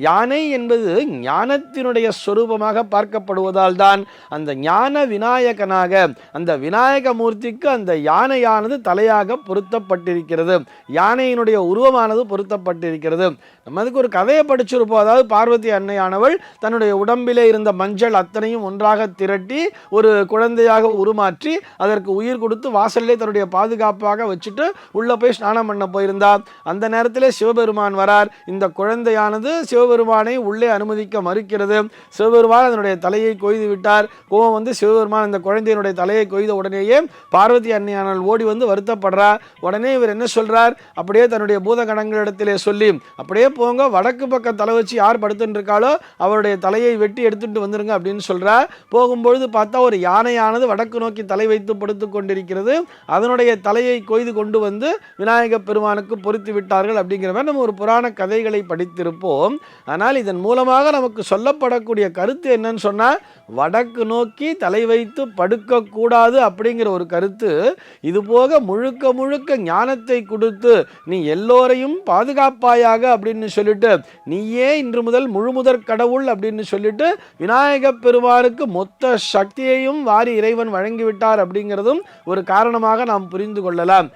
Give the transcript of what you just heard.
யானை என்பது ஞானத்தினுடைய ஸ்வரூபமாக பார்க்கப்படுவதால் தான் அந்த ஞான விநாயகனாக அந்த விநாயக மூர்த்திக்கு அந்த யானையானது தலையாக பொருத்தப்பட்டிருக்கிறது. யானையினுடைய உருவமானது பொருத்தப்பட்டிருக்கிறது. நம்ம அதுக்கு ஒரு கதையை படிச்சிருப்போம். அதாவது பார்வதி அன்னையானவள் தன்னுடைய உடம்பிலே இருந்த மஞ்சள் அத்தனையும் ஒன்றாக திரட்டி ஒரு குழந்தையாக உருமாற்றி அதற்கு உயிர் கொடுத்து வாசலிலே தன்னுடைய பாதுகாப்பாக வச்சுட்டு உள்ள போய் ஸ்நானம் பண்ண போயிருந்தார். அந்த நேரத்திலே சிவபெருமான் வரார். இந்த குழந்தையானது சிவபெருமானை உள்ளே அனுமதிக்க மறுக்கிறது. சிவபெருமான் அதனுடைய தலையை கொய்து விட்டார். கோவம் வந்து சிவபெருமான் அந்த குழந்தையினுடைய தலையை கொய்த உடனேயே பார்வதி அன்னையானவள் ஓடி வந்து வருத்தப்படுறார். உடனே இவர் என்ன சொல்றார், அப்படியே தன்னுடைய பூதகணங்களிடத்திலே சொல்லி, அப்படியே போங்க, வடக்கு பக்கம் தலை வச்சு யார் படுத்துட்டு இருக்காளோ அவருடைய தலையை வெட்டி எடுத்துட்டு வந்துருங்க அப்படின்னு சொல்றார். போகும்பொழுது பார்த்தா ஒரு யானையானது வடக்கு நோக்கி தலை வைத்து படுத்து கொண்டிருக்கிறது. அதனுடைய தலையை கொய்து கொண்டு வந்து விநாயக பெருமானுக்கு பொருத்தி விட்டார்கள். அப்படிங்கிற மாதிரி நம்ம ஒரு புராண கதைகளை படித்திருப்போம். ஆனால் இதன் மூலமாக நமக்கு சொல்லப்படக்கூடிய கருத்து என்னன்னு சொன்னா, வடக்கு நோக்கி தலை வைத்து படுக்க கூடாது அப்படிங்கிற ஒரு கருத்து. இது போக முழுக்க முழுக்க ஞானத்தை கொடுத்து நீ எல்லோரையும் பாதுகாப்பாயாக அப்படின்னு சொல்லிட்டு, நீயே இன்று முதல் முழுமுதற் கடவுள் அப்படின்னு சொல்லிட்டு விநாயக பெருமானுக்கு மொத்த சக்தியையும் வாரி இறைவன் வழங்கிவிட்டார் அப்படிங்கிறதும் ஒரு காரணமாக நாம் புரிந்து கொள்ளலாம்.